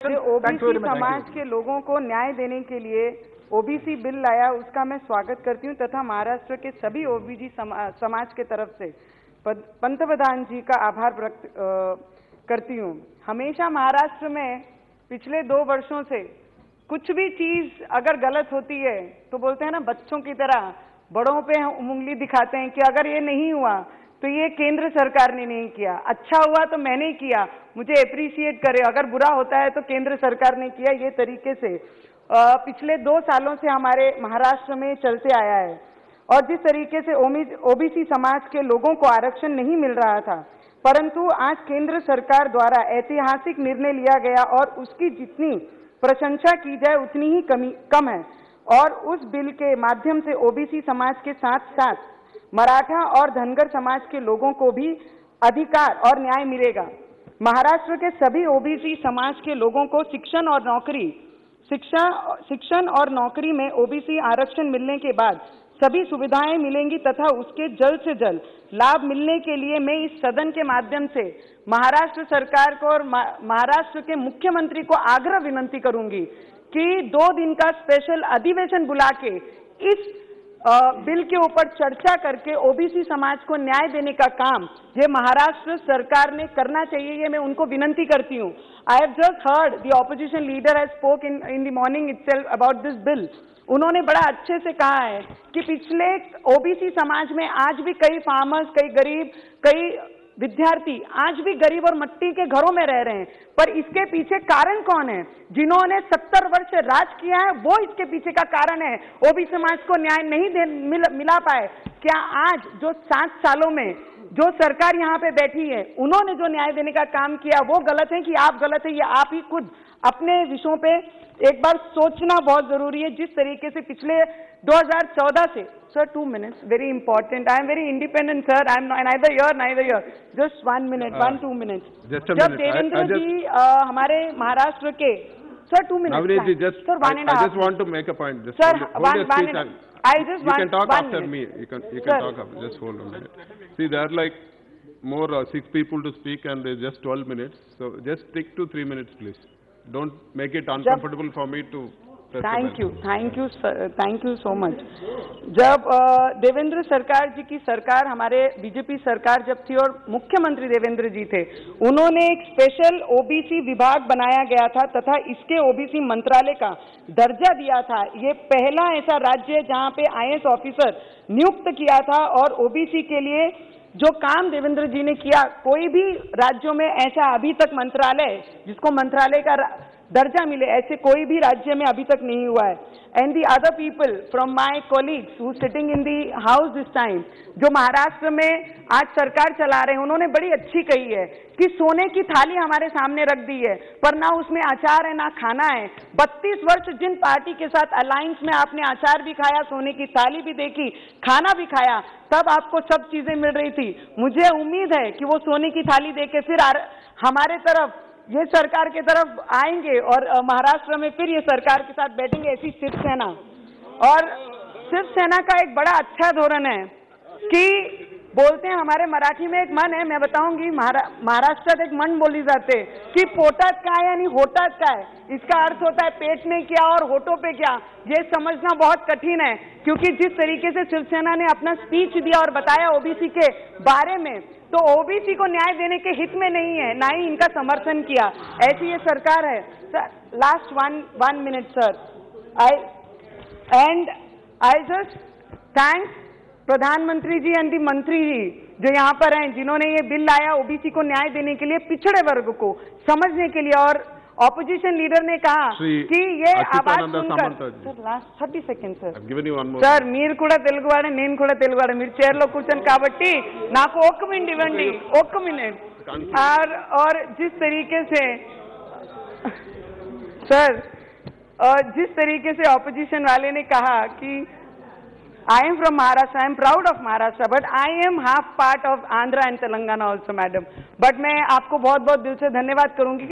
जो ओबीसी समाज के लोगों को न्याय देने के लिए ओबीसी बिल लाया, उसका मैं स्वागत करती हूं तथा महाराष्ट्र के सभी ओबीसी समाज के तरफ से पंतप्रधान जी का आभार व्यक्त करती हूं। हमेशा महाराष्ट्र में पिछले 2 वर्षों से कुछ भी चीज अगर गलत होती है तो बोलते हैं ना, बच्चों की तरह बड़ों पे हम उंगली दिखाते हैं कि अगर ये नहीं हुआ तो ये केंद्र सरकार ने नहीं किया, अच्छा हुआ तो मैंने किया, मुझे एप्रिशिएट करे, अगर बुरा होता है तो केंद्र सरकार ने किया। ये तरीके से पिछले 2 सालों से हमारे महाराष्ट्र में चलते आया है। और जिस तरीके से ओबीसी समाज के लोगों को आरक्षण नहीं मिल रहा था, परंतु आज केंद्र सरकार द्वारा ऐतिहासिक निर्णय लिया गया और उसकी जितनी प्रशंसा की जाए उतनी ही कम है। और उस बिल के माध्यम से ओबीसी समाज के साथ साथ मराठा और धनगर समाज के लोगों को भी अधिकार और न्याय मिलेगा। महाराष्ट्र के सभी ओबीसी समाज के लोगों को शिक्षण और नौकरी में ओबीसी आरक्षण मिलने के बाद सभी सुविधाएं मिलेंगी तथा उसके जल्द से जल्द लाभ मिलने के लिए मैं इस सदन के माध्यम से महाराष्ट्र सरकार को और महाराष्ट्र के मुख्यमंत्री को आग्रह विनंती करूंगी कि 2 दिन का स्पेशल अधिवेशन बुला के इस बिल के ऊपर चर्चा करके ओबीसी समाज को न्याय देने का काम ये महाराष्ट्र सरकार ने करना चाहिए। ये मैं उनको विनंती करती हूँ। I have just heard the opposition leader has spoke in the morning itself about this bill. उन्होंने बड़ा अच्छे से कहा है कि पिछले ओबीसी समाज में आज भी कई फार्मर्स, कई गरीब, कई विद्यार्थी आज भी गरीब और मिट्टी के घरों में रह रहे हैं। पर इसके पीछे कारण कौन है? जिन्होंने 70 वर्ष राज किया है वो इसके पीछे का कारण है। ओबीसी समाज को न्याय नहीं मिला पाए। क्या आज जो 7 सालों में जो सरकार यहाँ पे बैठी है उन्होंने जो न्याय देने का काम किया वो गलत है कि आप गलत है? ये आप ही खुद अपने विषयों पे एक बार सोचना बहुत जरूरी है। जिस तरीके से पिछले 2014 से sir 2 minutes very important, I am very independent sir, I am neither here, just 1 minute, 1-2 minutes. जब देवेंद्र जी हमारे महाराष्ट्र के sir 2 minutes sir, 1.5 I just want to make a point. Just sir, you can talk after me. You can talk after. Just hold on a minute. See, there are like more 6 people to speak and there's just 12 minutes. So just stick to 3 minutes, please. Don't make it uncomfortable for me to. Thank you sir, thank you so much. जब देवेंद्र सरकार जी की सरकार, हमारे BJP सरकार जब थी और मुख्यमंत्री देवेंद्र जी थे, उन्होंने एक स्पेशल ओबीसी विभाग बनाया गया था तथा इसके ओबीसी मंत्रालय का दर्जा दिया था। ये पहला ऐसा राज्य है जहां पे आईएएस ऑफिसर नियुक्त किया था। और ओबीसी के लिए जो काम देवेंद्र जी ने किया, कोई भी राज्यों में ऐसा अभी तक मंत्रालय जिसको मंत्रालय का दर्जा मिले, ऐसे कोई भी राज्य में अभी तक नहीं हुआ है। And the other people from my colleagues who sitting in the house this time, जो महाराष्ट्र में आज सरकार चला रहे हैं, उन्होंने बड़ी अच्छी कही है कि सोने की थाली हमारे सामने रख दी है पर ना उसमें अचार है ना खाना है। 32 वर्ष जिन पार्टी के साथ अलायंस में आपने अचार भी खाया, सोने की थाली भी देखी, खाना भी खाया, तब आपको सब चीजें मिल रही थी। मुझे उम्मीद है कि वो सोने की थाली देके फिर हमारे तरफ, ये सरकार के तरफ आएंगे और महाराष्ट्र में फिर ये सरकार के साथ बैठेंगे। ऐसी शिवसेना, और शिवसेना का एक बड़ा अच्छा धोरण है कि बोलते हैं, हमारे मराठी में एक मन है, मैं बताऊंगी, महाराष्ट्रात एक मन बोली जाते कि पोटात काय यानी होटात काय। इसका अर्थ होता है पेट में क्या और होठों पे क्या। ये समझना बहुत कठिन है क्योंकि जिस तरीके से शिवसेना ने अपना स्पीच दिया और बताया ओबीसी के बारे में, तो ओबीसी को न्याय देने के हित में नहीं है, ना ही इनका समर्थन किया। ऐसी ये सरकार है। Sir last 1 minute sir, I just thank प्रधानमंत्री जी एंड दी मंत्री जी जो यहाँ पर हैं, जिन्होंने ये बिल लाया ओबीसी को न्याय देने के लिए, पिछड़े वर्ग को समझने के लिए। और ऑपोजिशन लीडर ने कहा कि ये आवाज सुनकर, सर लास्ट 30 seconds सर మీరు కూడా తెలుగువాడే, నేను కూడా తెలుగువాడే, మీరు చైర్ లో కూర్చొని కాబట్టి నాకు 1 minute ఇవ్వండి, 1 minute। और जिस तरीके से सर, जिस तरीके से ऑपोजिशन वाले ने कहा कि I am from Maharashtra, I am proud of Maharashtra, but I am half part of Andhra and Telangana also, madam। But मैं आपको बहुत बहुत दिल से धन्यवाद करूंगी।